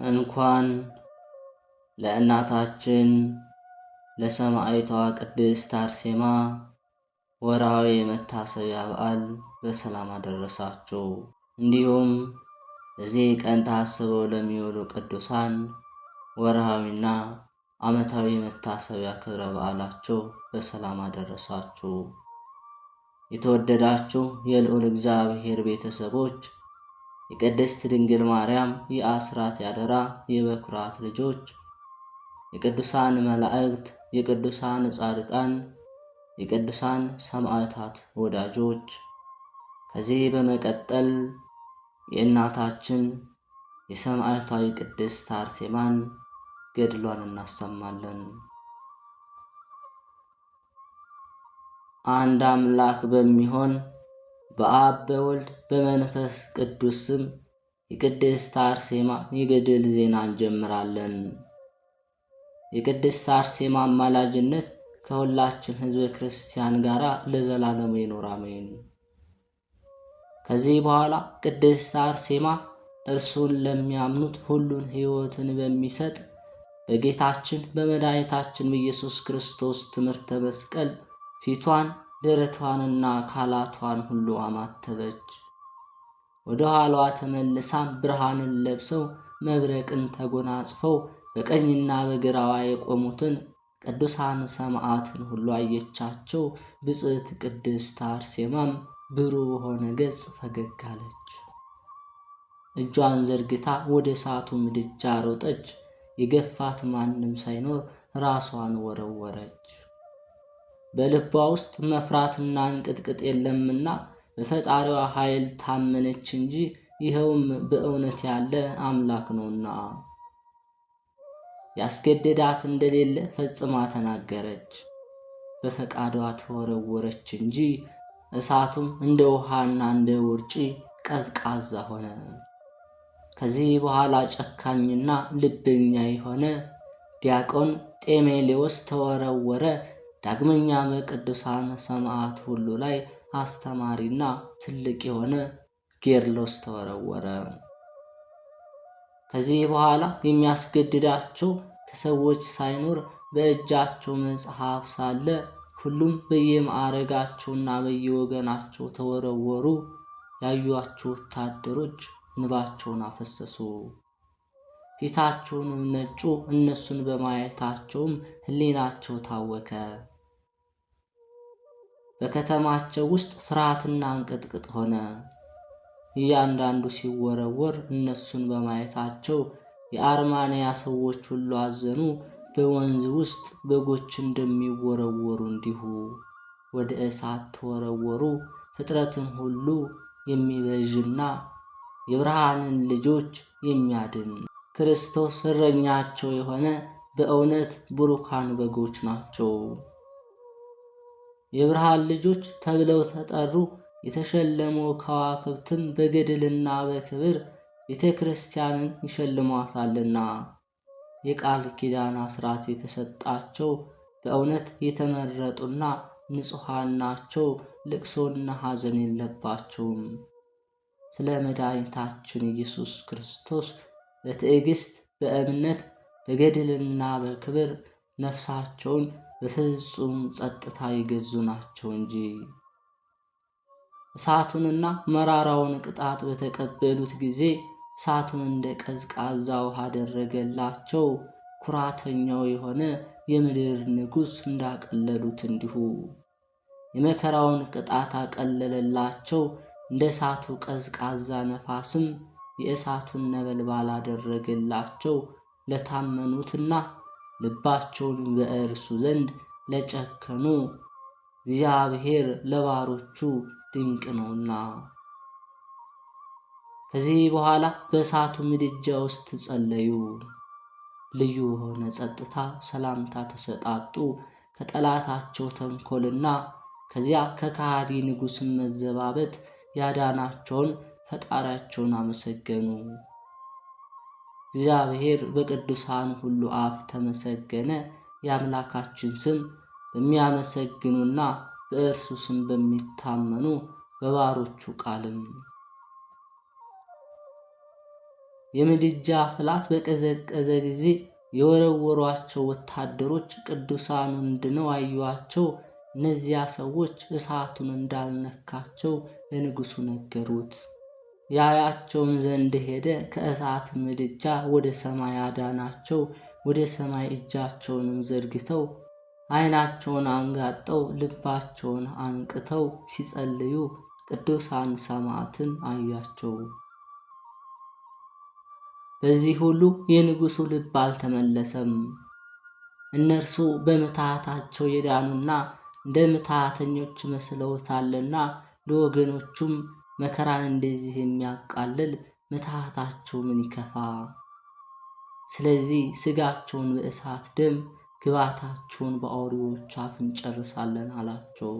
እንኳን ለእናታችን ለሰማዕቷ ቅድስት አርሴማ ወርሃዊ መታሰቢያ በዓል በሰላም አደረሳችሁ። እንዲሁም በዚህ ቀን ታስበው ለሚውሉ ቅዱሳን ወርሃዊና ዓመታዊ መታሰቢያ ክብረ በዓላቸው በሰላም አደረሳችሁ። የተወደዳችሁ የልዑል እግዚአብሔር ቤተሰቦች፣ የቅድስት ድንግል ማርያም የአስራት ያደራ የበኩራት ልጆች፣ የቅዱሳን መላእክት፣ የቅዱሳን ጻድቃን፣ የቅዱሳን ሰማዕታት ወዳጆች፣ ከዚህ በመቀጠል የእናታችን የሰማዕቷ የቅድስት አርሴማን ገድሏን እናሰማለን። አንድ አምላክ በሚሆን በአብ በወልድ በመንፈስ ቅዱስ ስም የቅድስት አርሴማ የገድል ዜና እንጀምራለን። የቅድስት አርሴማ አማላጅነት ከሁላችን ሕዝበ ክርስቲያን ጋር ለዘላለሙ ይኑር አሜን። ከዚህ በኋላ ቅድስት አርሴማ እርሱን ለሚያምኑት ሁሉን ሕይወትን በሚሰጥ በጌታችን በመድኃኒታችን በኢየሱስ ክርስቶስ ትምህርተ መስቀል ፊቷን ደረቷንና አካላቷን ሁሉ አማተበች። ወደ ኋላዋ ተመልሳም ብርሃንን ለብሰው መብረቅን ተጎናጽፈው በቀኝና በግራዋ የቆሙትን ቅዱሳን ሰማዕትን ሁሉ አየቻቸው። ብጽዕት ቅድስት አርሴማም ብሩህ በሆነ ገጽ ፈገግ አለች። እጇን ዘርግታ ወደ እሳቱ ምድጃ ሮጠች። የገፋት ማንም ሳይኖር ራሷን ወረወረች። በልቧ ውስጥ መፍራትና እንቅጥቅጥ የለምና በፈጣሪዋ ኃይል ታመነች እንጂ ይኸውም በእውነት ያለ አምላክ ነውና። ያስገደዳት እንደሌለ ፈጽማ ተናገረች። በፈቃዷ ተወረወረች እንጂ እሳቱም እንደ ውሃና እንደ ውርጭ ቀዝቃዛ ሆነ። ከዚህ በኋላ ጨካኝና ልበኛ የሆነ ዲያቆን ጤሜሌዎስ ተወረወረ። ዳግመኛ በቅዱሳን ሰማዕት ሁሉ ላይ አስተማሪና ትልቅ የሆነ ጌርሎስ ተወረወረ። ከዚህ በኋላ የሚያስገድዳቸው ከሰዎች ሳይኖር በእጃቸው መጽሐፍ ሳለ ሁሉም በየማዕረጋቸውና በየወገናቸው ተወረወሩ። ያዩአቸው ወታደሮች እንባቸውን አፈሰሱ፣ ፊታቸውንም ነጩ። እነሱን በማየታቸውም ሕሊናቸው ታወከ። በከተማቸው ውስጥ ፍርሃትና እንቅጥቅጥ ሆነ። እያንዳንዱ ሲወረወር እነሱን በማየታቸው የአርማንያ ሰዎች ሁሉ አዘኑ። በወንዝ ውስጥ በጎች እንደሚወረወሩ እንዲሁ ወደ እሳት ተወረወሩ። ፍጥረትን ሁሉ የሚቤዥና የብርሃንን ልጆች የሚያድን ክርስቶስ እረኛቸው የሆነ በእውነት ቡሩካን በጎች ናቸው። የብርሃን ልጆች ተብለው ተጠሩ። የተሸለሙ ከዋክብትም በገድልና በክብር ቤተ ክርስቲያንን ይሸልሟታልና። የቃል ኪዳን አስራት የተሰጣቸው በእውነት የተመረጡና ንጹሐን ናቸው። ልቅሶና ሐዘን የለባቸውም። ስለ መድኃኒታችን ኢየሱስ ክርስቶስ በትዕግስት በእምነት በገድልና በክብር ነፍሳቸውን በፍጹም ጸጥታ ይገዙ ናቸው እንጂ። እሳቱንና መራራውን ቅጣት በተቀበሉት ጊዜ እሳቱን እንደ ቀዝቃዛ ውሃ አደረገላቸው። ኩራተኛው የሆነ የምድር ንጉሥ እንዳቀለሉት እንዲሁ የመከራውን ቅጣት አቀለለላቸው። እንደ እሳቱ ቀዝቃዛ ነፋስም የእሳቱን ነበልባል አደረገላቸው። ለታመኑትና ልባቸውን በእርሱ ዘንድ ለጨከኑ እግዚአብሔር ለባሮቹ ድንቅ ነውና። ከዚህ በኋላ በእሳቱ ምድጃ ውስጥ ጸለዩ። ልዩ የሆነ ጸጥታ ሰላምታ ተሰጣጡ። ከጠላታቸው ተንኮልና ከዚያ ከካሃዲ ንጉሥም መዘባበት ያዳናቸውን ፈጣሪያቸውን አመሰገኑ። እግዚአብሔር በቅዱሳን ሁሉ አፍ ተመሰገነ። የአምላካችን ስም በሚያመሰግኑና በእርሱ ስም በሚታመኑ በባሮቹ ቃልም የምድጃ ፍላት በቀዘቀዘ ጊዜ የወረወሯቸው ወታደሮች ቅዱሳኑን ድነው አዩአቸው። እነዚያ ሰዎች እሳቱን እንዳልነካቸው ለንጉሡ ነገሩት። ያያቸውም ዘንድ ሄደ። ከእሳት ምድጃ ወደ ሰማይ አዳናቸው። ወደ ሰማይ እጃቸውንም ዘርግተው ዓይናቸውን አንጋጠው ልባቸውን አንቅተው ሲጸልዩ ቅዱሳን ሰማዕትን አያቸው። በዚህ ሁሉ የንጉሡ ልብ አልተመለሰም። እነርሱ በምትሃታቸው የዳኑና እንደ ምትሃተኞች መስለውታልና ለወገኖቹም መከራን እንደዚህ የሚያቃልል ምትሃታቸው ምን ይከፋ! ስለዚህ ሥጋቸውን በእሳት ደም ግባታቸውን በአውሬዎች አፍ እንጨርሳለን አላቸው።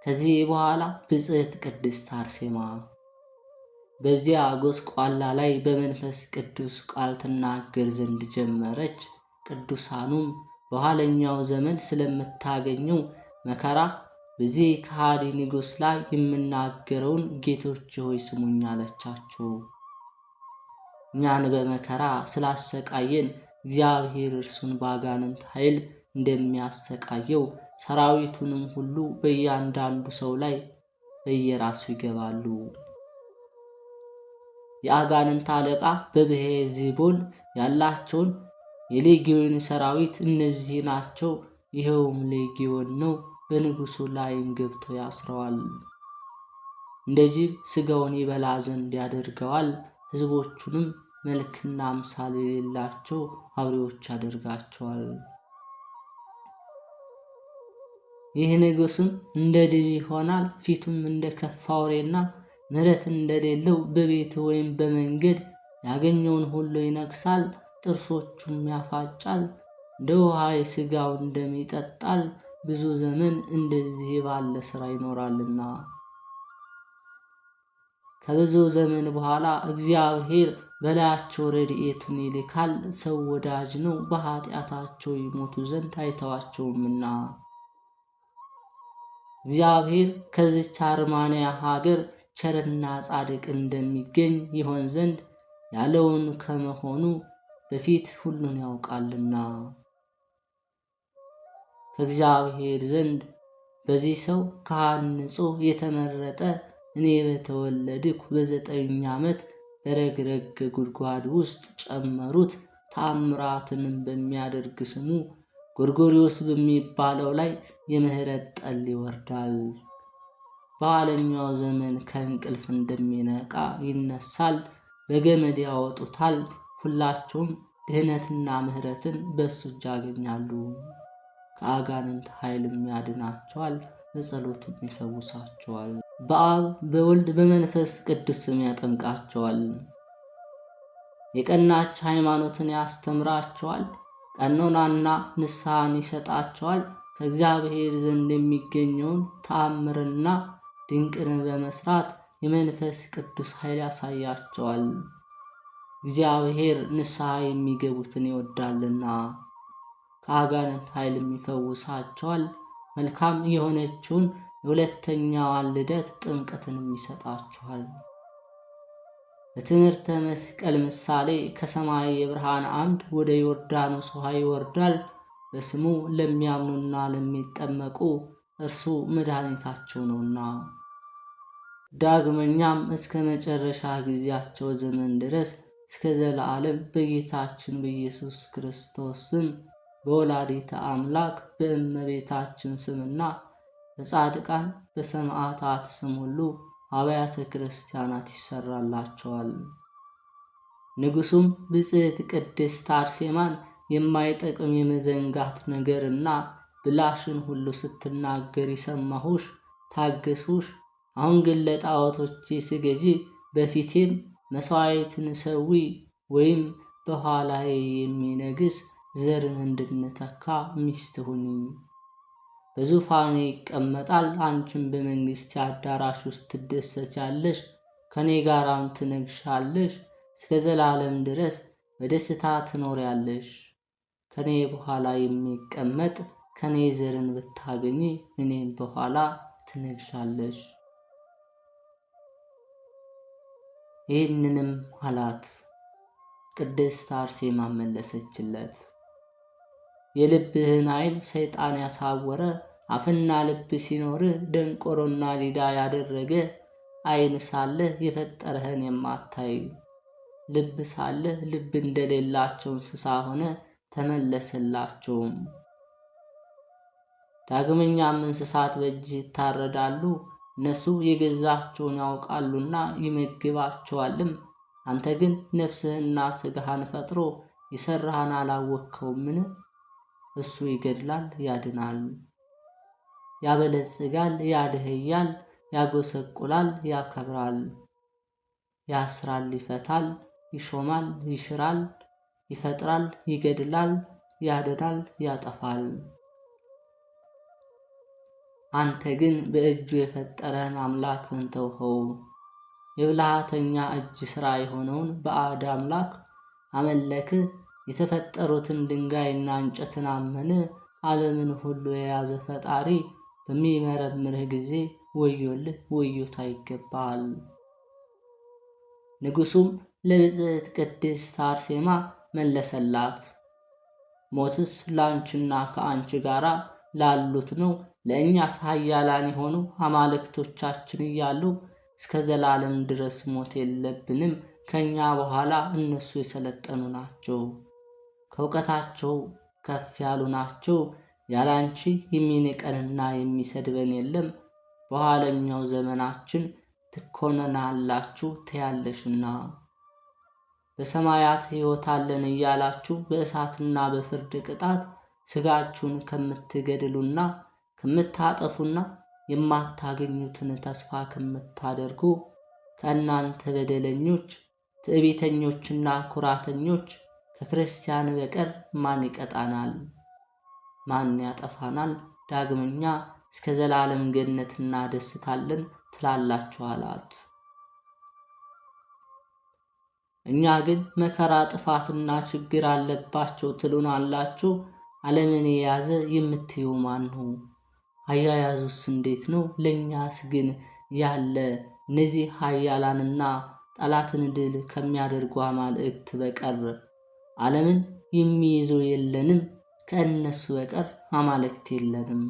ከዚህ በኋላ ብጽዕት ቅድስት አርሴማ በዚያ ጎስቋላ ላይ በመንፈስ ቅዱስ ቃል ትናገር ዘንድ ጀመረች። ቅዱሳኑም በኋለኛው ዘመን ስለምታገኘው መከራ በዚህ ከሃዲ ንጉሥ ላይ የምናገረውን ጌቶች ሆይ ስሙኝ አለቻቸው። እኛን በመከራ ስላሰቃየን እግዚአብሔር እርሱን በአጋንንት ኃይል እንደሚያሰቃየው ሰራዊቱንም ሁሉ በእያንዳንዱ ሰው ላይ በየራሱ ይገባሉ። የአጋንንት አለቃ በብዔልዜቡል ያላቸውን የሌጊዮን ሰራዊት እነዚህ ናቸው። ይኸውም ሌጊዮን ነው። በንጉሡ ላይም ገብተው ያስረዋል። እንደ ጅብ ሥጋውን ይበላ ዘንድ ያደርገዋል። ሕዝቦቹንም መልክና አምሳል የሌላቸው አውሬዎች ያደርጋቸዋል። ይህ ንጉሥም እንደ ድብ ይሆናል። ፊቱም እንደ ከፋ አውሬና ምሕረት እንደሌለው በቤት ወይም በመንገድ ያገኘውን ሁሉ ይነክሳል። ጥርሶቹም ያፋጫል። እንደ ውሃ የሥጋውን ደም ይጠጣል። ብዙ ዘመን እንደዚህ ባለ ሥራ ይኖራልና ከብዙ ዘመን በኋላ እግዚአብሔር በላያቸው ረድኤቱን ይልካል። ሰው ወዳጅ ነው፣ በኃጢአታቸው ይሞቱ ዘንድ አይተዋቸውምና። እግዚአብሔር ከዚች አርማንያ ሀገር ቸርና ጻድቅ እንደሚገኝ ይሆን ዘንድ ያለውን ከመሆኑ በፊት ሁሉን ያውቃልና ከእግዚአብሔር ዘንድ በዚህ ሰው ከአንጾ የተመረጠ እኔ በተወለድኩ በ9 ዓመት በረግረግ ጉድጓድ ውስጥ ጨመሩት። ተአምራትንም በሚያደርግ ስሙ ጎርጎርዮስ በሚባለው ላይ የምህረት ጠል ይወርዳል። በኋለኛው ዘመን ከእንቅልፍ እንደሚነቃ ይነሳል። በገመድ ያወጡታል። ሁላቸውም ድህነትና ምህረትን በእሱ እጅ ያገኛሉ። ከአጋንንት ኃይልም ያድናቸዋል። በጸሎቱም ይፈውሳቸዋል። በአብ በወልድ በመንፈስ ቅዱስ ስም ያጠምቃቸዋል። የቀናች ሃይማኖትን ያስተምራቸዋል። ቀኖናና ንስሐን ይሰጣቸዋል። ከእግዚአብሔር ዘንድ የሚገኘውን ተአምርና ድንቅን በመስራት የመንፈስ ቅዱስ ኃይል ያሳያቸዋል። እግዚአብሔር ንስሐ የሚገቡትን ይወዳልና ከአጋንንት ኃይልም ይፈውሳቸዋል። መልካም የሆነችውን የሁለተኛዋን ልደት ጥምቀትንም ይሰጣቸዋል። በትምህርተ መስቀል ምሳሌ ከሰማይ የብርሃን አምድ ወደ ዮርዳኖስ ውሃ ይወርዳል። በስሙ ለሚያምኑና ለሚጠመቁ እርሱ መድኃኒታቸው ነውና። ዳግመኛም እስከ መጨረሻ ጊዜያቸው ዘመን ድረስ እስከ ዘለዓለም በጌታችን በኢየሱስ ክርስቶስ ስም በወላዲተ አምላክ በእመቤታችን ስምና በጻድቃን በሰማዕታት ስም ሁሉ አብያተ ክርስቲያናት ይሰራላቸዋል። ንጉሡም ብጽዕት ቅድስት አርሴማን የማይጠቅም የመዘንጋት ነገርና ብላሽን ሁሉ ስትናገር ሰማሁሽ፣ ታገስሁሽ። አሁን ግን ለጣዖቶቼ ስገጂ፣ በፊቴም መሥዋዕትን ሰዊ፣ ወይም በኋላዬ የሚነግስ ዘርን እንድንተካ ሚስት ሁኚኝ። በዙፋኔ ይቀመጣል፣ አንቺም በመንግሥቴ አዳራሽ ውስጥ ትደሰቻለሽ፣ ከኔ ጋራም ትነግሻለሽ። እስከ ዘላለም ድረስ በደስታ ትኖሪያለሽ። ከኔ በኋላ የሚቀመጥ ከኔ ዘርን ብታገኚ እኔም በኋላ ትነግሻለሽ። ይህንንም አላት። ቅድስት አርሴማ መለሰችለት፣ የልብህን ዓይን ሰይጣን ያሳወረ፣ አፍና ልብ ሲኖር ደንቆሮና ዲዳ ያደረገ፣ ዓይን ሳለህ የፈጠረህን የማታይ፣ ልብ ሳለህ ልብ እንደሌላቸው እንስሳ ሆነ ተመለሰላቸውም። ዳግመኛም እንስሳት በእጅ ይታረዳሉ፣ እነሱ የገዛቸውን ያውቃሉና ይመግባቸዋልም። አንተ ግን ነፍስህና ሥጋህን ፈጥሮ የሠራህን አላወቅኸውምን? እሱ ይገድላል፣ ያድናል፣ ያበለጽጋል፣ ያድህያል፣ ያጎሰቁላል፣ ያከብራል፣ ያስራል፣ ይፈታል፣ ይሾማል፣ ይሽራል፣ ይፈጥራል፣ ይገድላል፣ ያድናል፣ ያጠፋል። አንተ ግን በእጁ የፈጠረህን አምላክህን ተውኸው። የብልሃተኛ እጅ ሥራ የሆነውን ባዕድ አምላክ አመለክህ። የተፈጠሩትን ድንጋይና እንጨትን አመነ። ዓለምን ሁሉ የያዘ ፈጣሪ በሚመረምርህ ጊዜ ወዮልህ፣ ወዮታ ይገባል። ንጉሡም ለብፅዕት ቅድስት አርሴማ መለሰላት፣ ሞትስ ላንቺና ከአንቺ ጋር ላሉት ነው። ለእኛስ ኃያላን የሆኑ አማልክቶቻችን እያሉ እስከ ዘላለም ድረስ ሞት የለብንም። ከኛ በኋላ እነሱ የሰለጠኑ ናቸው፣ ከእውቀታቸው ከፍ ያሉ ናቸው። ያላንቺ የሚንቀንና የሚሰድበን የለም። በኋለኛው ዘመናችን ትኮነናላችሁ ትያለሽና በሰማያት ሕይወት አለን እያላችሁ በእሳትና በፍርድ ቅጣት ሥጋችሁን ከምትገድሉና ከምታጠፉና የማታገኙትን ተስፋ ከምታደርጉ ከእናንተ በደለኞች ትዕቢተኞችና ኩራተኞች ከክርስቲያን በቀር ማን ይቀጣናል? ማን ያጠፋናል? ዳግመኛ እስከ ዘላለም ገነትና ደስታለን ትላላችሁ አላት። እኛ ግን መከራ ጥፋትና ችግር አለባቸው ትሉን አላችሁ። ዓለምን የያዘ የምትዩ ማን ነው? አያያዙስ እንዴት ነው? ለእኛስ ግን ያለ እነዚህ ኃያላንና ጠላትን ድል ከሚያደርጉ አማልክት በቀር ዓለምን የሚይዘው የለንም። ከእነሱ በቀር አማልክት የለንም።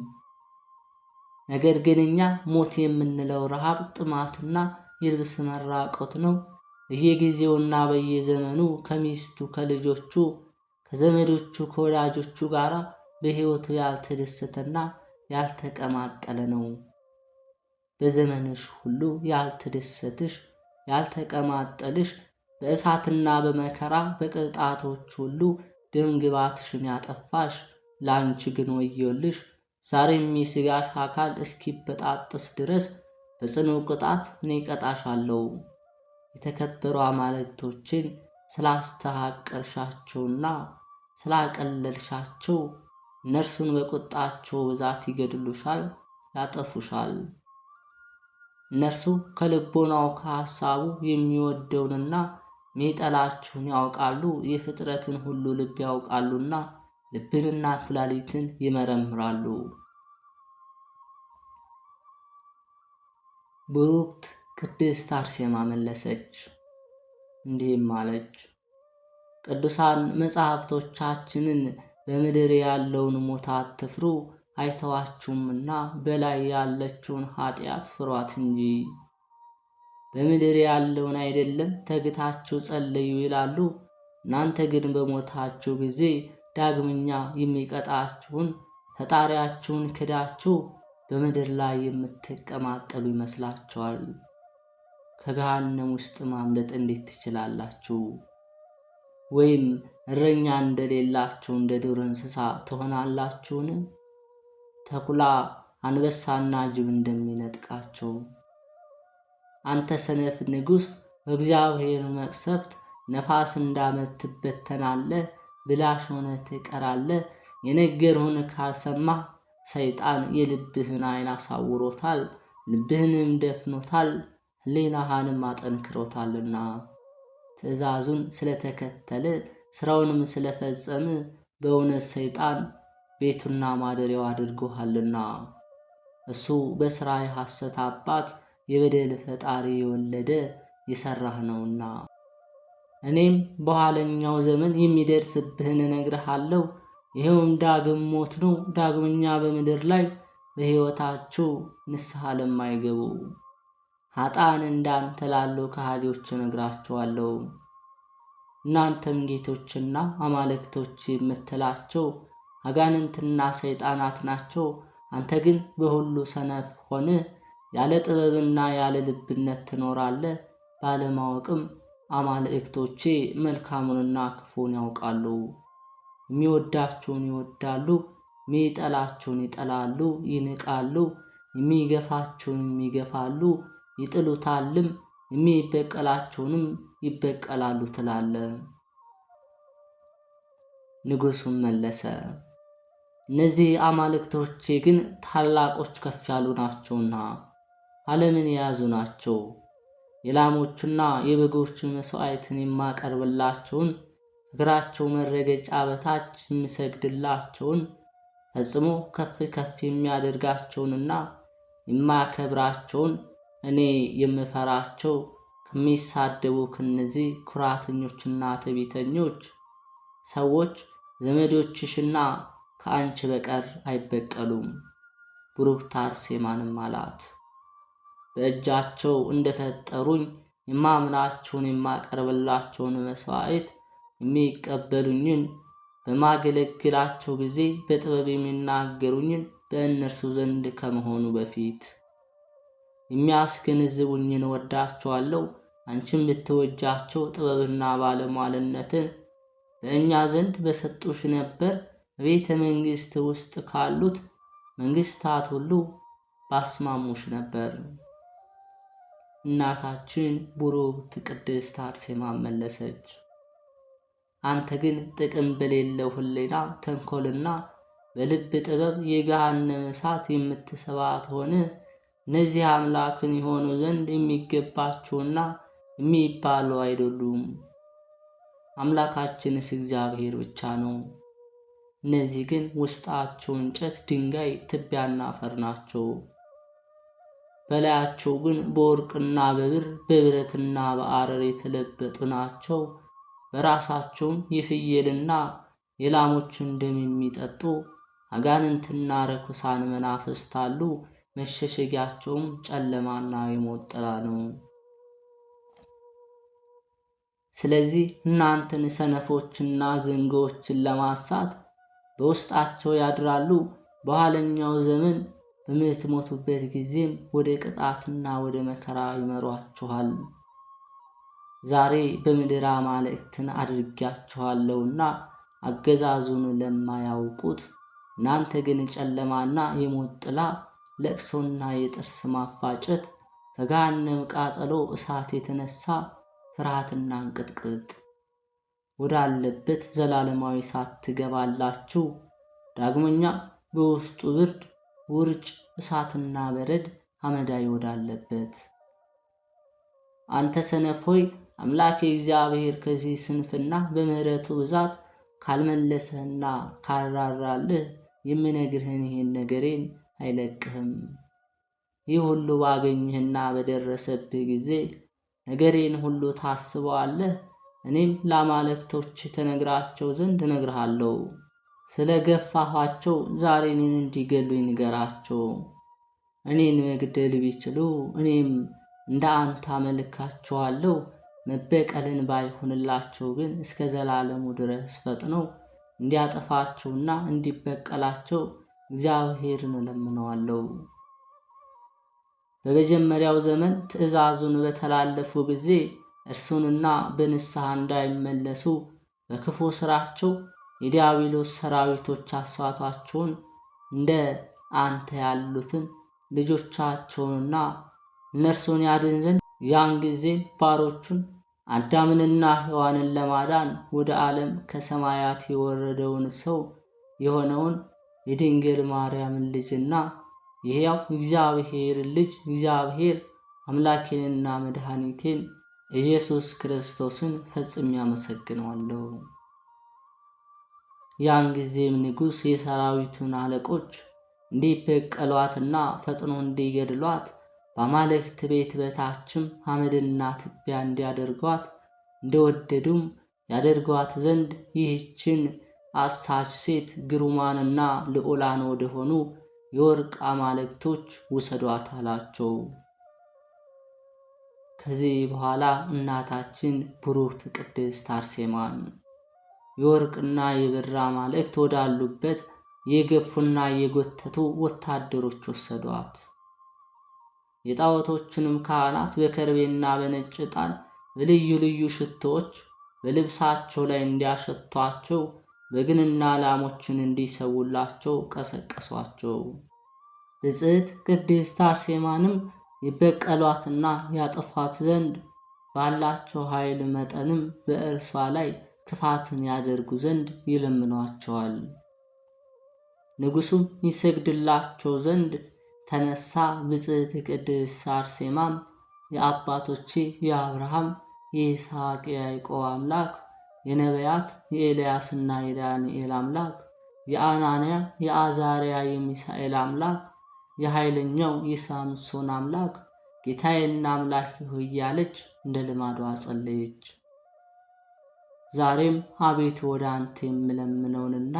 ነገር ግን እኛ ሞት የምንለው ረሃብ፣ ጥማትና የልብስ መራቆት ነው። በየጊዜውና በየዘመኑ ከሚስቱ ከልጆቹ ከዘመዶቹ ከወዳጆቹ ጋር በሕይወቱ ያልተደሰተና ያልተቀማጠለ ነው። በዘመንሽ ሁሉ ያልተደሰትሽ ያልተቀማጠልሽ በእሳትና በመከራ በቅጣቶች ሁሉ ደምግባትሽን ያጠፋሽ ላንቺ ግን ወዮልሽ። ዛሬም የሥጋሽ አካል እስኪበጣጠስ ድረስ በጽኑ ቅጣት እኔ ቀጣሻለሁ። የተከበሩ አማልክቶችን ስላስተሐቀርሻቸውና ስላቀለልሻቸው እነርሱን በቁጣቸው ብዛት ይገድሉሻል፣ ያጠፉሻል። እነርሱ ከልቦናው ከሐሳቡ የሚወደውንና የሚጠላቸውን ያውቃሉ። የፍጥረትን ሁሉ ልብ ያውቃሉና ልብንና ኩላሊትን ይመረምራሉ። ብሩክት ቅድስት አርሴማ መለሰች እንዲህም አለች፣ ቅዱሳን መጻሕፍቶቻችንን በምድር ያለውን ሞት አትፍሩ አይተዋችሁምና በላይ ያለችውን ኃጢአት ፍሯት እንጂ። በምድር ያለውን አይደለም ተግታችሁ ጸልዩ ይላሉ። እናንተ ግን በሞታችሁ ጊዜ ዳግመኛ የሚቀጣችሁን ፈጣሪያችሁን ክዳችሁ በምድር ላይ የምትቀማጠሉ ይመስላችኋል። ከገሃነም ውስጥ ማምለጥ እንዴት ትችላላችሁ? ወይም እረኛ እንደሌላቸው እንደ ዱር እንስሳ ትሆናላችሁን? ተኩላ አንበሳና ጅብ እንደሚነጥቃቸው። አንተ ሰነፍ ንጉሥ፣ በእግዚአብሔር መቅሰፍት ነፋስ እንዳመት ትበተናለህ፣ ብላሽ ሆነ ትቀራለህ። የነገርሁን ካልሰማህ ሰይጣን የልብህን ዓይን አሳውሮታል፣ ልብህንም ደፍኖታል፣ ሕሊናህንም አጠንክሮታልና። ትእዛዙን ስለተከተለ ሥራውንም ስለፈጸም በእውነት ሰይጣን ቤቱና ማደሪያው አድርጎሃልና። እሱ በሥራ የሐሰት አባት የበደል ፈጣሪ የወለደ የሠራህ ነውና። እኔም በኋለኛው ዘመን የሚደርስብህን እነግርሃለሁ። ይኸውም ዳግም ሞት ነው። ዳግመኛ በምድር ላይ በሕይወታችሁ ንስሐ ለማይገቡ ኃጥአን እንዳንተ ላሉ ከሃዲዎች እነግራቸዋለሁ። እናንተም ጌቶችና አማልክቶች የምትላቸው አጋንንትና ሰይጣናት ናቸው። አንተ ግን በሁሉ ሰነፍ ሆነህ ያለ ጥበብና ያለ ልብነት ትኖራለህ። ባለማወቅም አማልክቶቼ መልካሙንና ክፉን ያውቃሉ። የሚወዳቸውን ይወዳሉ፣ የሚጠላቸውን ይጠላሉ፣ ይንቃሉ፣ የሚገፋቸውንም ይገፋሉ፣ ይጥሉታልም፣ የሚበቀላቸውንም ይበቀላሉ ትላለህ። ንጉሡም መለሰ፣ እነዚህ አማልክቶቼ ግን ታላቆች ከፍ ያሉ ናቸውና ዓለምን የያዙ ናቸው። የላሞችና የበጎች መሥዋዕትን የማቀርብላቸውን እግራቸው መረገጫ በታች የምሰግድላቸውን ፈጽሞ ከፍ ከፍ የሚያደርጋቸውንና የማከብራቸውን እኔ የምፈራቸው ከሚሳደቡ ከነዚህ ኩራተኞችና ትዕቢተኞች ሰዎች ዘመዶችሽና ከአንቺ በቀር አይበቀሉም። ቡሩክት አርሴማንም አላት፣ በእጃቸው እንደፈጠሩኝ የማምናቸውን የማቀርብላቸውን መሥዋዕት የሚቀበሉኝን በማገለግላቸው ጊዜ በጥበብ የሚናገሩኝን በእነርሱ ዘንድ ከመሆኑ በፊት የሚያስገነዝቡኝን ወዳቸዋለሁ። አንቺም ብትወጃቸው ጥበብና ባለሟልነትን በእኛ ዘንድ በሰጡሽ ነበር። በቤተ መንግሥት ውስጥ ካሉት መንግሥታት ሁሉ ባስማሙሽ ነበር። እናታችን ቡሩክት ቅድስት አርሴማ መለሰች፣ አንተ ግን ጥቅም በሌለው ሕሊና ተንኮልና በልብ ጥበብ የገሃነመ እሳት የምትሰባት ሆነ። እነዚህ አምላክን የሆኑ ዘንድ የሚገባቸውና የሚባሉ አይደሉም። አምላካችንስ እግዚአብሔር ብቻ ነው። እነዚህ ግን ውስጣቸው እንጨት፣ ድንጋይ፣ ትቢያና አፈር ናቸው። በላያቸው ግን በወርቅና በብር በብረትና በአረር የተለበጡ ናቸው። በራሳቸውም የፍየልና የላሞችን ደም የሚጠጡ አጋንንትና ርኩሳን መናፍስት አሉ። መሸሸጊያቸውም ጨለማና የሞት ጥላ ነው። ስለዚህ እናንተን ሰነፎችና ዝንጎዎችን ለማሳት በውስጣቸው ያድራሉ። በኋለኛው ዘመን በምትሞቱበት ጊዜም ወደ ቅጣትና ወደ መከራ ይመሯችኋል። ዛሬ በምድር አማልክትን አድርጊያችኋለሁና አገዛዙን ለማያውቁት፣ እናንተ ግን ጨለማና የሞት ጥላ፣ ለቅሶና የጥርስ ማፋጨት፣ ከገሃነም ቃጠሎ እሳት የተነሳ ፍርሃትና እንቅጥቅጥ ወዳለበት ዘላለማዊ እሳት ትገባላችሁ። ዳግመኛ በውስጡ ብርድ፣ ውርጭ፣ እሳትና በረድ አመዳይ ወዳለበት። አንተ ሰነፍ ሆይ አምላክ እግዚአብሔር ከዚህ ስንፍና በምሕረቱ ብዛት ካልመለሰህና ካልራራልህ የምነግርህን ይህን ነገሬን አይለቅህም። ይህ ሁሉ ባገኘህና በደረሰብህ ጊዜ ነገሬን ሁሉ ታስበዋለህ። እኔም ለአማልክቶች ተነግራቸው ዘንድ እነግርሃለሁ። ስለ ገፋኋቸው ዛሬ እኔን እንዲገሉኝ ንገራቸው። እኔን መግደል ቢችሉ እኔም እንደ አንተ አመልካቸዋለሁ። መበቀልን ባይሆንላቸው ግን እስከ ዘላለሙ ድረስ ፈጥነው እንዲያጠፋቸውና እንዲበቀላቸው እግዚአብሔርን እለምነዋለሁ። በመጀመሪያው ዘመን ትእዛዙን በተላለፉ ጊዜ እርሱንና በንስሐ እንዳይመለሱ በክፉ ሥራቸው የዲያብሎስ ሰራዊቶች አሳቷቸውን እንደ አንተ ያሉትን ልጆቻቸውንና እነርሱን ያድን ዘንድ ያን ጊዜ ባሮቹን አዳምንና ሔዋንን ለማዳን ወደ ዓለም ከሰማያት የወረደውን ሰው የሆነውን የድንግል ማርያምን ልጅና የሕያው እግዚአብሔር ልጅ እግዚአብሔር አምላኬንና መድኃኒቴን ኢየሱስ ክርስቶስን ፈጽሜ አመሰግነዋለሁ። ያን ጊዜም ንጉሥ የሰራዊቱን አለቆች እንዲበቀሏትና ፈጥኖ እንዲገድሏት በአማልክት ቤት በታችም አመድና ትቢያ እንዲያደርጓት እንደወደዱም ያደርጓት ዘንድ ይህችን አሳች ሴት ግሩማንና ልዑላን ወደሆኑ የወርቅ አማልክቶች ውሰዷት አላቸው። ከዚህ በኋላ እናታችን ብሩክት ቅድስት አርሴማን የወርቅና የብር አማልክት ወዳሉበት የገፉና የጎተቱ ወታደሮች ወሰዷት። የጣዖቶችንም ካህናት በከርቤና በነጭ ዕጣን በልዩ ልዩ ሽቶዎች በልብሳቸው ላይ እንዲያሸቷቸው በግንና ላሞችን እንዲሰውላቸው ቀሰቀሷቸው። ብጽዕት ቅድስት አርሴማንም ይበቀሏትና ያጠፏት ዘንድ ባላቸው ኃይል መጠንም በእርሷ ላይ ክፋትን ያደርጉ ዘንድ ይለምኗቸዋል። ንጉሡም ይሰግድላቸው ዘንድ ተነሳ። ብጽዕት ቅድስት አርሴማም የአባቶቼ የአብርሃም የይስሐቅ የያዕቆብ አምላክ የነቢያት የኤልያስና የዳንኤል አምላክ የአናንያ የአዛርያ የሚሳኤል አምላክ የኃይለኛው የሳምሶን አምላክ ጌታዬና አምላኬ ሆይ እያለች እንደ ልማዷ ጸለየች። ዛሬም አቤቱ ወደ አንተ የምለምነውንና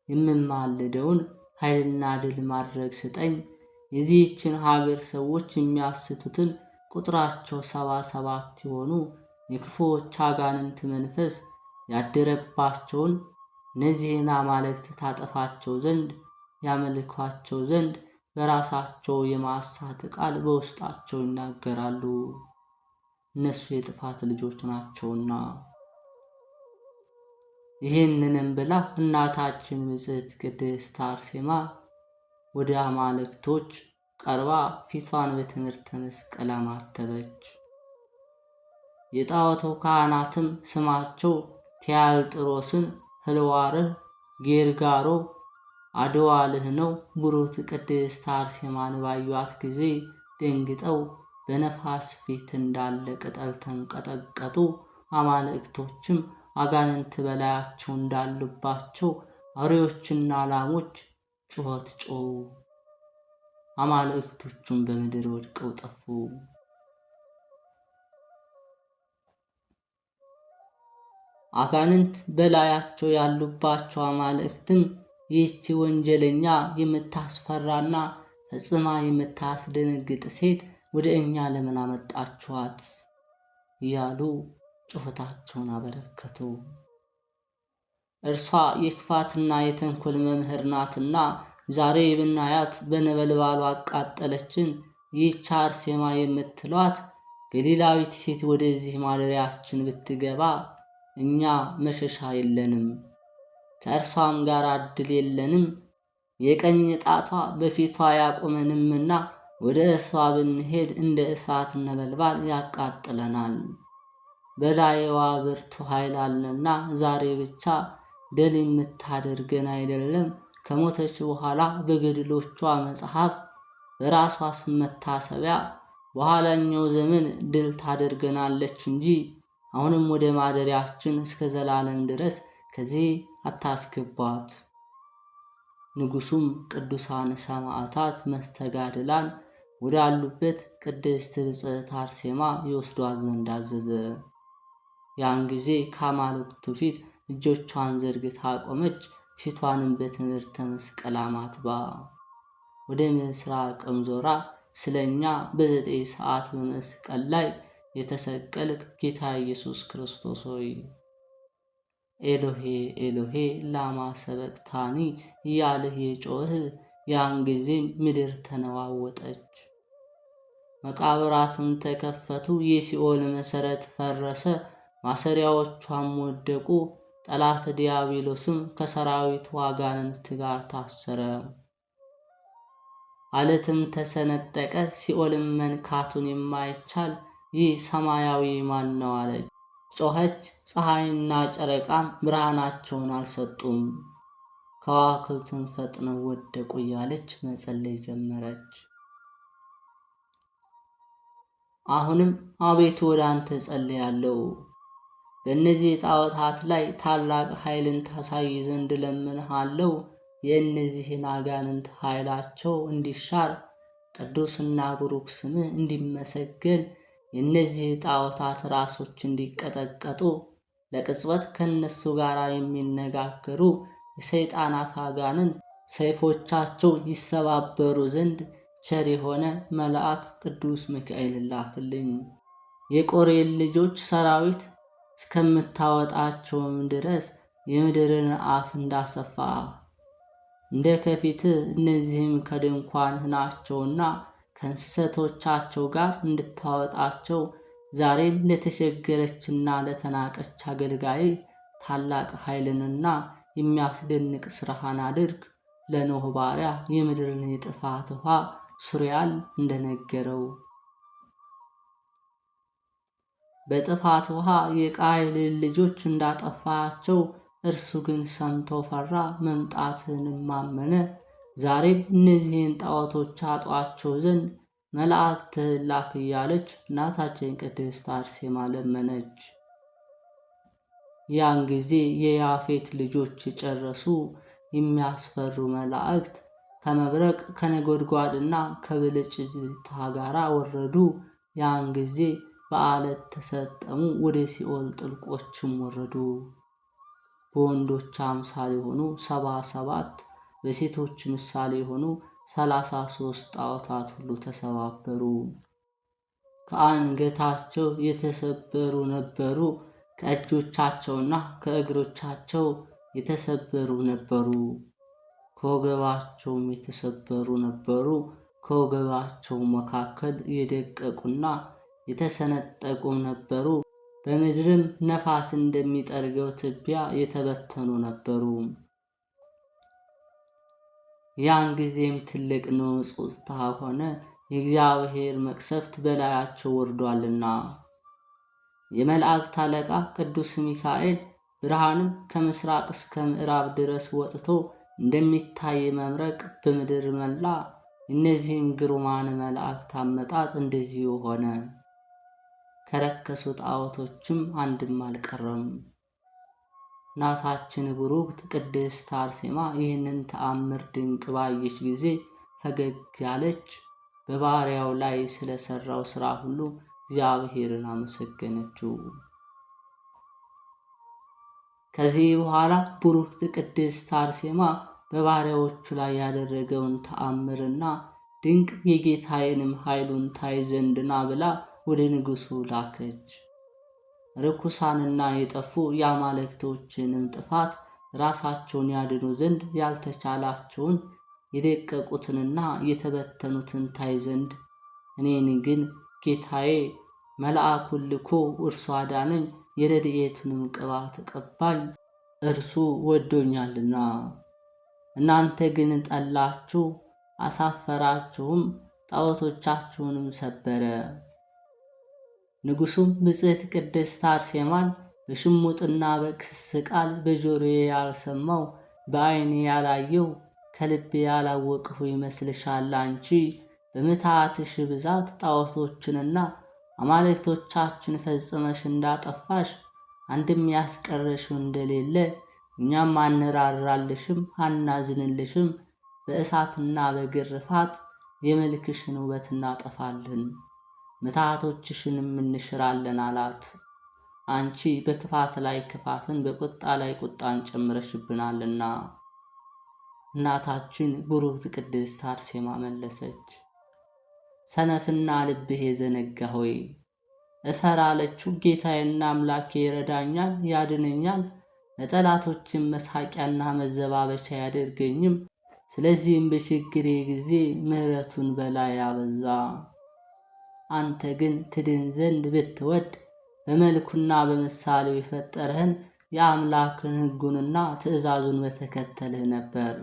የምማልደውን ኃይልና ድል ማድረግ ስጠኝ። የዚህችን ሀገር ሰዎች የሚያስቱትን ቁጥራቸው 77 የሆኑ የክፉዎች አጋንንት መንፈስ ያደረባቸውን እነዚህን አማልክት ታጠፋቸው ዘንድ ያመልኳቸው ዘንድ በራሳቸው የማሳት ቃል በውስጣቸው ይናገራሉ። እነሱ የጥፋት ልጆች ናቸውና። ይህንንም ብላ እናታችን ብጽዕት ቅድስት አርሴማ ወደ አማልክቶች ቀርባ ፊቷን በትምህርተ መስቀል አማተበች። የጣዖቱ ካህናትም ስማቸው ቲያልጥሮስን፣ ህልዋርህ፣ ጌርጋሮ፣ አድዋልህ ነው። ብሩክት ቅድስት አርሴማን ባዩአት ጊዜ ደንግጠው በነፋስ ፊት እንዳለ ቅጠል ተንቀጠቀጡ። አማልክቶችም አጋንንት በላያቸው እንዳሉባቸው አውሬዎችና ላሞች ጩኸት ጮኹ። አማልክቶቹም በምድር ወድቀው ጠፉ። አጋንንት በላያቸው ያሉባቸው አማልክትም ይህች ወንጀለኛ የምታስፈራና ፈጽማ የምታስደነግጥ ሴት ወደ እኛ ለምን አመጣችኋት? እያሉ ጩኸታቸውን አበረከቱ። እርሷ የክፋትና የተንኮል መምህር ናትና ዛሬ ብናያት በነበልባሉ አቃጠለችን። ይህች አርሴማ የምትሏት ገሊላዊት ሴት ወደዚህ ማደሪያችን ብትገባ እኛ መሸሻ የለንም፣ ከእርሷም ጋር ዕድል የለንም። የቀኝ ጣቷ በፊቷ ያቆመንምና ወደ እርሷ ብንሄድ እንደ እሳት ነበልባል ያቃጥለናል። በላይዋ ብርቱ ኃይል አለና ዛሬ ብቻ ድል የምታደርገን አይደለም፣ ከሞተች በኋላ በገድሎቿ መጽሐፍ በራሷ ስም መታሰቢያ በኋላኛው ዘመን ድል ታደርገናለች እንጂ አሁንም ወደ ማደሪያችን እስከ ዘላለም ድረስ ከዚህ አታስገቧት። ንጉሡም ቅዱሳን ሰማዕታት መስተጋድላን ወዳሉበት ቅድስት ብጽዕት አርሴማ ይወስዷት ዘንድ አዘዘ። ያን ጊዜ ከአማልክቱ ፊት እጆቿን ዘርግታ ቆመች። ፊቷንም በትምህርተ መስቀል አማትባ ወደ ምስራቅም ዞራ ስለኛ በ9 ሰዓት በመስቀል ላይ የተሰቀልክ ጌታ ኢየሱስ ክርስቶስ ሆይ ኤሎሄ ኤሎሄ ላማ ሰበቅታኒ እያልህ የጮኽህ። ያን ጊዜም ምድር ተነዋወጠች፣ መቃብራትም ተከፈቱ፣ የሲኦል መሠረት ፈረሰ፣ ማሰሪያዎቿም ወደቁ። ጠላት ዲያብሎስም ከሰራዊቱ አጋንንት ጋር ታሰረ። አለትም ተሰነጠቀ፣ ሲኦልም መንካቱን የማይቻል ይህ ሰማያዊ ማን ነው አለች። ጮኸች። ፀሐይና ጨረቃም ብርሃናቸውን አልሰጡም፣ ከዋክብትም ፈጥነው ወደቁ እያለች መጸለይ ጀመረች። አሁንም አቤቱ ወደ አንተ ጸልያለሁ፣ በእነዚህ ጣዖታት ላይ ታላቅ ኃይልን ታሳይ ዘንድ እለምንሃለሁ። የእነዚህን አጋንንት ኃይላቸው እንዲሻር ቅዱስና ብሩክ ስምህ እንዲመሰገን የእነዚህ ጣዖታት ራሶች እንዲቀጠቀጡ ለቅጽበት ከነሱ ጋር የሚነጋገሩ የሰይጣናት አጋንንት ሰይፎቻቸው ይሰባበሩ ዘንድ ቸር የሆነ መልአክ ቅዱስ ሚካኤልን ላክልኝ። የቆሬን ልጆች ሰራዊት እስከምታወጣቸውም ድረስ የምድርን አፍ እንዳሰፋ እንደ ከፊት እነዚህም ከድንኳንህ ናቸውና ከእንስሰቶቻቸው ጋር እንድታወጣቸው ዛሬም ለተቸገረችና ለተናቀች አገልጋይ ታላቅ ኃይልንና የሚያስደንቅ ስራህን አድርግ። ለኖህ ባሪያ የምድርን የጥፋት ውሃ ሱሪያል እንደነገረው በጥፋት ውሃ የቃየልን ልጆች እንዳጠፋቸው እርሱ ግን ሰምቶ ፈራ፣ መምጣትህንም አመነ። ዛሬም እነዚህን ጣዖቶች አጧቸው ዘንድ መላእክትህን ላክ እያለች እናታችን ቅድስት አርሴማ ለመነች። ያን ጊዜ የያፌት ልጆች የጨረሱ የሚያስፈሩ መላእክት ከመብረቅ ከነጎድጓድና ከብልጭልጭታ ጋር ወረዱ። ያን ጊዜ በአለት ተሰጠሙ፣ ወደ ሲኦል ጥልቆችም ወረዱ። በወንዶች አምሳል የሆኑ 77 በሴቶች ምሳሌ የሆኑ 33 ጣዖታት ሁሉ ተሰባበሩ። ከአንገታቸው የተሰበሩ ነበሩ፣ ከእጆቻቸውና ከእግሮቻቸው የተሰበሩ ነበሩ፣ ከወገባቸውም የተሰበሩ ነበሩ። ከወገባቸው መካከል የደቀቁና የተሰነጠቁ ነበሩ። በምድርም ነፋስ እንደሚጠርገው ትቢያ የተበተኑ ነበሩ። ያን ጊዜም ትልቅ ንውጽውጽታ ሆነ፣ የእግዚአብሔር መቅሰፍት በላያቸው ወርዷልና። የመላእክት አለቃ ቅዱስ ሚካኤል ብርሃንም ከምስራቅ እስከ ምዕራብ ድረስ ወጥቶ እንደሚታይ መብረቅ በምድር መላ። እነዚህም ግሩማን መላእክት አመጣጥ እንደዚሁ ሆነ። ከረከሱ ጣዖቶችም አንድም አልቀረም። እናታችን ብሩክት ቅድስት አርሴማ ይህንን ተአምር ድንቅ ባየች ጊዜ ፈገግ ያለች፣ በባሪያው ላይ ስለሰራው ስራ ሁሉ እግዚአብሔርን አመሰገነችው። ከዚህ በኋላ ብሩክት ቅድስት አርሴማ በባሪያዎቹ ላይ ያደረገውን ተአምርና ድንቅ የጌታዬንም ኃይሉን ታይ ዘንድ ና ብላ ወደ ንጉሡ ላከች። ርኩሳንና የጠፉ የአማልክቶችንም ጥፋት ራሳቸውን ያድኑ ዘንድ ያልተቻላቸውን የደቀቁትንና የተበተኑትን ታይ ዘንድ እኔን ግን ጌታዬ መልአኩን ልኮ እርሱ አዳነኝ፣ የረድኤቱንም ቅባት ቀባኝ፣ እርሱ ወዶኛልና። እናንተ ግን ጠላችሁ፣ አሳፈራችሁም፣ ጣዖቶቻችሁንም ሰበረ። ንጉሡም ብጽዕት ቅድስት አርሴማን በሽሙጥና በክስ ቃል በጆሮዬ ያልሰማው በዓይኔ ያላየው ከልቤ ያላወቅሁ ይመስልሻል? አንቺ በምትሃትሽ ብዛት ጣዖቶችንና አማልክቶቻችን ፈጽመሽ እንዳጠፋሽ አንድም ያስቀረሽው እንደሌለ እኛም አንራራልሽም፣ አናዝንልሽም። በእሳትና በግርፋት የመልክሽን ውበት እናጠፋለን፣ ምትሃቶችሽንም እንሽራለን አላት። አንቺ በክፋት ላይ ክፋትን በቁጣ ላይ ቁጣን ጨምረሽብናልና። እናታችን ብሩክት ቅድስት አርሴማ መለሰች፣ ሰነፍና ልብህ የዘነጋ ሆይ እፈር አለችው። ጌታዬና አምላኬ ይረዳኛል፣ ያድነኛል፣ ለጠላቶችም መሳቂያና መዘባበቻ ያደርገኝም። ስለዚህም በችግሬ ጊዜ ምሕረቱን በላይ አበዛ። አንተ ግን ትድን ዘንድ ብትወድ በመልኩና በምሳሌው የፈጠረህን የአምላክን ሕጉንና ትእዛዙን በተከተልህ ነበር።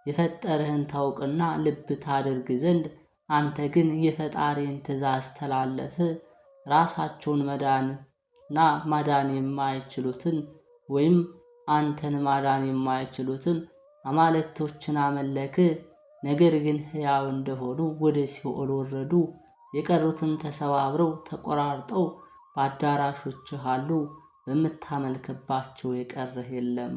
የፈጠረህን ታውቅና ልብ ታደርግ ዘንድ አንተ ግን የፈጣሪን ትእዛዝ ተላለፍህ። ራሳቸውን መዳንና ማዳን የማይችሉትን ወይም አንተን ማዳን የማይችሉትን አማልክቶችን አመለክህ። ነገር ግን ሕያው እንደሆኑ ወደ ሲኦል ወረዱ። የቀሩትም ተሰባብረው ተቆራርጠው በአዳራሾችህ አሉ። በምታመልክባቸው የቀረህ የለም።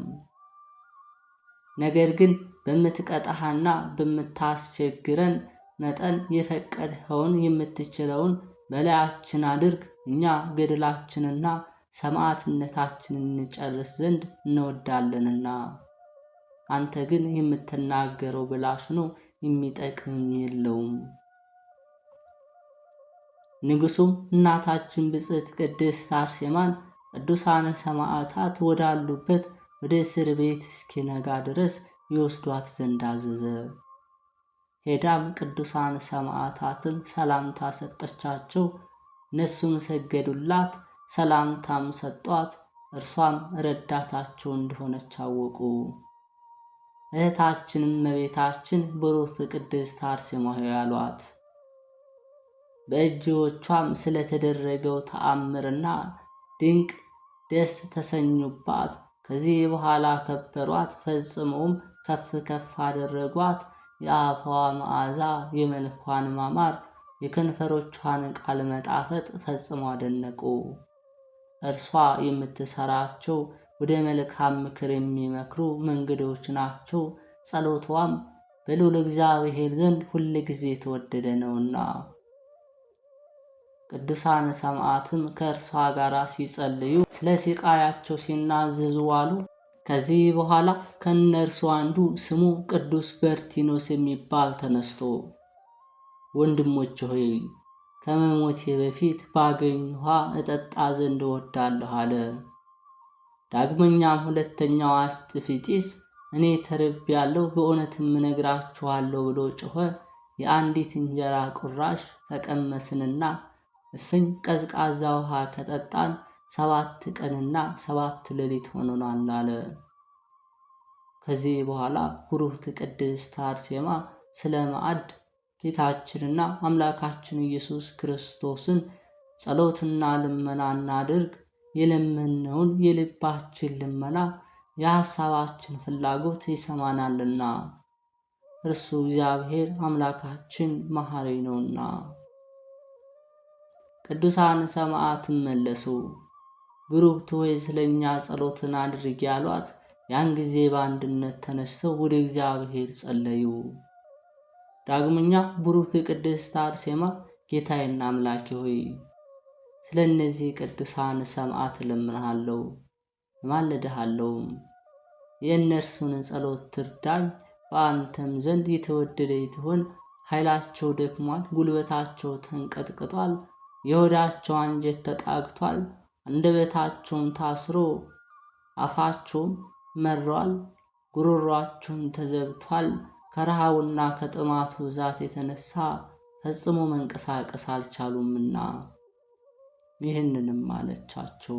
ነገር ግን በምትቀጣህና በምታስቸግረን መጠን የፈቀድኸውን የምትችለውን በላያችን አድርግ፣ እኛ ገድላችንና ሰማዕትነታችንን እንጨርስ ዘንድ እንወዳለንና። አንተ ግን የምትናገረው ብላሽ ነው፣ የሚጠቅምም የለውም። ንጉሡም እናታችን ብጽዕት ቅድስት አርሴማን ቅዱሳነ ሰማዕታት ወዳሉበት ወደ እስር ቤት እስኪነጋ ድረስ ይወስዷት ዘንድ አዘዘ። ሄዳም ቅዱሳን ሰማዕታትን ሰላምታ ሰጠቻቸው። እነሱም ሰገዱላት፣ ሰላምታም ሰጧት። እርሷም ረዳታቸው እንደሆነች አወቁ። እህታችንም እመቤታችን ብሩክት ቅድስት አርሴማ ሆይ አሏት። በእጆቿም ስለተደረገው ተአምርና ድንቅ ደስ ተሰኙባት። ከዚህ በኋላ ከበሯት፣ ፈጽመውም ከፍ ከፍ አደረጓት። የአፏ መዓዛ፣ የመልኳን ማማር፣ የከንፈሮቿን ቃል መጣፈጥ ፈጽመው አደነቁ። እርሷ የምትሰራቸው ወደ መልካም ምክር የሚመክሩ መንገዶች ናቸው። ጸሎቷም በልዑል እግዚአብሔር ዘንድ ሁል ጊዜ የተወደደ ነውና። ቅዱሳን ሰማዕትም ከእርሷ ጋር ሲጸልዩ ስለ ስቃያቸው ሲናዘዙ ዋሉ። ከዚህ በኋላ ከእነርሱ አንዱ ስሙ ቅዱስ በርቲኖስ የሚባል ተነስቶ ወንድሞች ሆይ ከመሞቴ በፊት ባገኝ ውሃ እጠጣ ዘንድ እወዳለሁ አለ። ዳግመኛም ሁለተኛው አስጥፊጢስ እኔ ተርቤያለሁ በእውነትም እነግራችኋለሁ ብሎ ጮኸ። የአንዲት እንጀራ ቁራሽ ከቀመስንና እፍኝ ቀዝቃዛ ውሃ ከጠጣን 7 ቀንና 7 ሌሊት ሆኖናል አለ። ከዚህ በኋላ ብሩክት ቅድስት አርሴማ ስለ ማዕድ ጌታችንና አምላካችን ኢየሱስ ክርስቶስን ጸሎትና ልመና እናድርግ። የለመነውን የልባችን ልመና የሐሳባችን ፍላጎት ይሰማናልና እርሱ እግዚአብሔር አምላካችን መሐሪ ነውና። ቅዱሳን ሰማዕትም መለሱ፣ ብሩክት ሆይ ስለኛ ጸሎትን አድርጊ አሏት። ያን ጊዜ በአንድነት ተነስተው ወደ እግዚአብሔር ጸለዩ። ዳግመኛ ብሩክት ቅድስት አርሴማ ጌታዬና አምላኬ ሆይ ስለ እነዚህ ቅዱሳን ሰማዕት እለምንሃለሁ እማልድሃለሁም። የእነርሱን ጸሎት ትርዳኝ። በአንተም ዘንድ የተወደደ ትሆን። ኃይላቸው ደክሟል፣ ጉልበታቸው ተንቀጥቅጧል፣ የሆዳቸው አንጀት ተጣግቷል፣ አንደበታቸውም ታስሮ አፋቸውም መሯል፣ ጉሮሯቸውም ተዘግቷል። ከረሃቡና ከጥማቱ ብዛት የተነሳ ፈጽሞ መንቀሳቀስ አልቻሉምና። ይህንንም አለቻቸው፣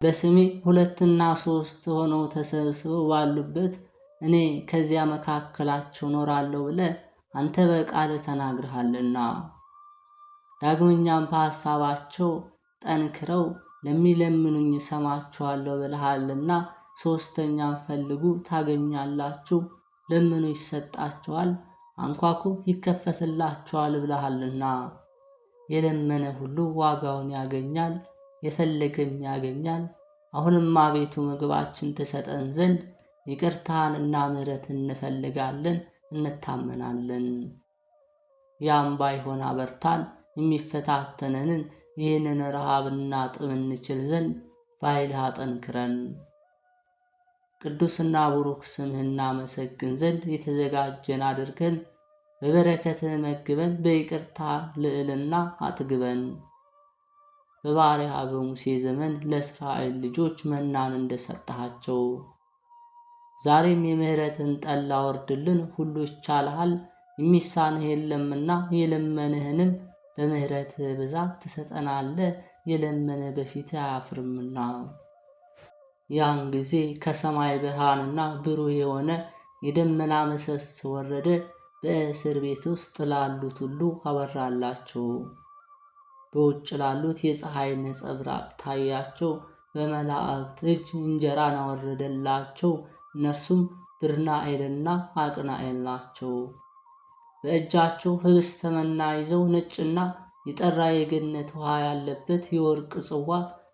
በስሜ 2 እና 3 ሆነው ተሰብስበው ባሉበት እኔ ከዚያ መካከላቸው ኖራለሁ ብለህ አንተ በቃል ተናግረሃልና። ዳግመኛም በሐሳባቸው ጠንክረው ለሚለምኑኝ እሰማቸዋለሁ ብለሃልና። 3ኛም ፈልጉ ታገኛላችሁ፣ ለምኑ ይሰጣቸዋል፣ አንኳኩ ይከፈትላቸዋል ብለሃልና። የለመነ ሁሉ ዋጋውን ያገኛል፣ የፈለገም ያገኛል። አሁንም አቤቱ ምግባችን ትሰጠን ዘንድ ይቅርታህንና ምሕረትን እንፈልጋለን እንታመናለን። ያም ባይሆን አበርታን፣ የሚፈታተነንን ይህንን ረሃብና ጥም እንችል ዘንድ በኃይልህ አጠንክረን። ቅዱስና ቡሩክ ስምህን እናመሰግን ዘንድ የተዘጋጀን አድርገን፣ በበረከትህ መግበን፣ በይቅርታ ልዕልና አጥግበን። በባሪያህ በሙሴ ዘመን ለእስራኤል ልጆች መናን እንደሰጠሃቸው ዛሬም የምህረትን ጠል አውርድልን። ሁሉ ይቻልሃል፣ የሚሳንህ የለምና። የለመንህንም በምህረትህ ብዛት ትሰጠናለህ። የለመነ በፊትህ አያፍርምና። ያን ጊዜ ከሰማይ ብርሃንና ብሩህ የሆነ የደመና መሰስ ወረደ። በእስር ቤት ውስጥ ላሉት ሁሉ አበራላቸው። በውጭ ላሉት የፀሐይ ነጸብራቅ ታያቸው። በመላእክት እጅ እንጀራን አወረደላቸው። እነርሱም ብርናኤልና አቅናኤል ናቸው። በእጃቸው ኅብስተ መና ይዘው ነጭና የጠራ የገነት ውሃ ያለበት የወርቅ ጽዋ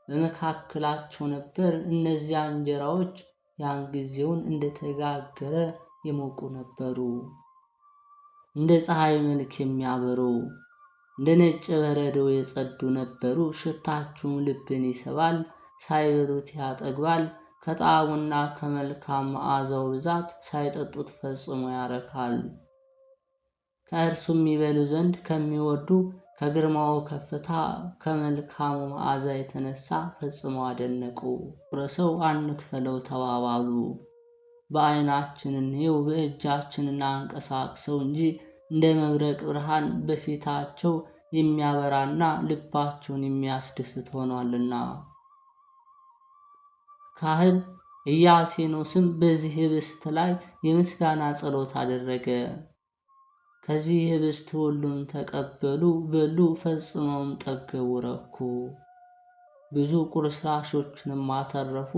በመካከላቸው ነበር። እነዚያ እንጀራዎች ያን ጊዜውን እንደተጋገረ የሞቁ ነበሩ። እንደ ፀሐይ መልክ የሚያበሩ እንደ ነጭ በረዶ የጸዱ ነበሩ። ሽታችሁም ልብን ይስባል፣ ሳይበሉት ያጠግባል። ከጣዕሙና ከመልካም መዓዛው ብዛት ሳይጠጡት ፈጽሞ ያረካል። ከእርሱም ይበሉ ዘንድ ከሚወዱ ከግርማው ከፍታ ከመልካሙ መዓዛ የተነሳ ፈጽመው አደነቁ። ቁረሰው አንክፈለው ተባባሉ። በዓይናችን እንየው በእጃችን እናንቀሳቅሰው እንጂ እንደ መብረቅ ብርሃን በፊታቸው የሚያበራና ልባቸውን የሚያስደስት ሆኗልና። ካህን ኢያሴኖስም በዚህ ኅብስት ላይ የምስጋና ጸሎት አደረገ። ከዚህ ኅብስት ሁሉም ተቀበሉ፣ በሉ፣ ፈጽመውም ጠገቡ፣ ረኩ። ብዙ ቁርስራሾችንም አተረፉ።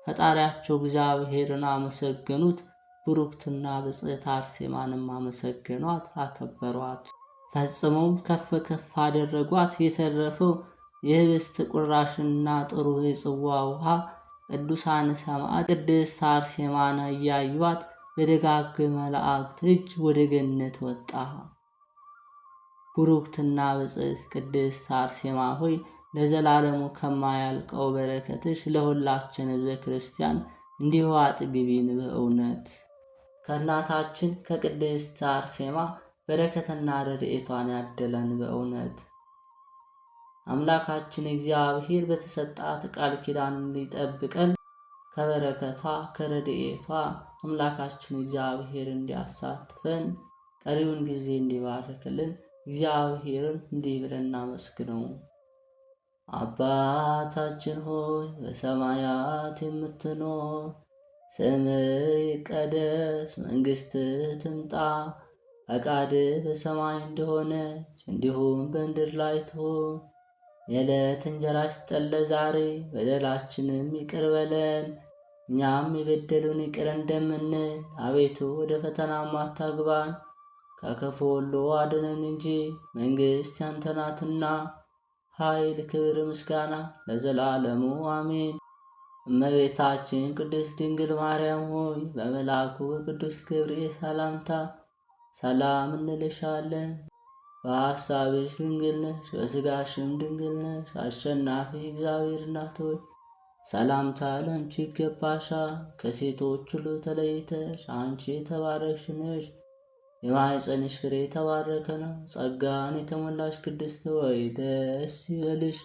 ፈጣሪያቸው እግዚአብሔርን አመሰገኑት። ብሩክትና ብጽዕት አርሴማንም አመሰገኗት፣ አከበሯት። ፈጽመውም ከፍ ከፍ አደረጓት። የተረፈው የኅብስት ቁራሽና ጥሩ የጽዋ ውሃ ቅዱሳን ሰማዕት ቅድስት አርሴማን እያዩአት በደጋግ መላእክት እጅ ወደ ገነት ወጣ። ቡሩክትና ብጽዕት ቅድስት አርሴማ ሆይ ለዘላለሙ ከማያልቀው በረከትሽ ለሁላችን ሕዝበ ክርስቲያን እንዲሁ አጥግቢን። በእውነት ከእናታችን ከቅድስት አርሴማ በረከትና ረድኤቷን ያደለን። በእውነት አምላካችን እግዚአብሔር በተሰጣት ቃል ኪዳን ሊጠብቀን ከበረከቷ ከረድኤቷ አምላካችን እግዚአብሔር እንዲያሳትፈን ቀሪውን ጊዜ እንዲባርክልን እግዚአብሔርን እንዲህ ብለን እናመስግነው። አባታችን ሆይ በሰማያት የምትኖር፣ ስምህ ይቀደስ፣ መንግሥትህ ትምጣ፣ ፈቃድህ በሰማይ እንደሆነች እንዲሁም በምድር ላይ ትሁን። የዕለት እንጀራችንን ስጠን ዛሬ፣ በደላችንም ይቅር በለን እኛም የበደሉን ይቅር እንደምንል፣ አቤቱ ወደ ፈተናም አታግባን ከክፉ ሁሉ አድነን እንጂ መንግሥት ያንተ ናትና፣ ኃይል፣ ክብር፣ ምስጋና ለዘላለሙ አሜን። እመቤታችን ቅድስት ድንግል ማርያም ሆይ በመልአኩ በቅዱስ ገብርኤል ሰላምታ ሰላም እንልሻለን። በሐሳብሽ ድንግል ነሽ፣ በሥጋሽም ድንግል ነሽ። አሸናፊ እግዚአብሔር እናት ሆይ ሰላምታ ለአንቺ ይገባሻል። ከሴቶች ሁሉ ተለይተሽ አንቺ የተባረክሽ ነሽ፣ የማኅፀንሽ ፍሬ የተባረከ ነው። ጸጋን የተሞላሽ ቅድስት ሆይ ደስ ይበልሽ፣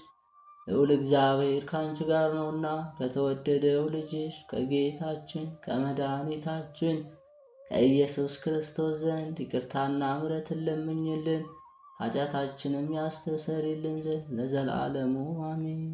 ልዑል እግዚአብሔር ከአንቺ ጋር ነውና ከተወደደው ልጅሽ ከጌታችን ከመድኃኒታችን ከኢየሱስ ክርስቶስ ዘንድ ይቅርታና ምሕረትን ለምኝልን ኃጢአታችንም ያስተሰርይልን ዘንድ ለዘላለሙ አሜን።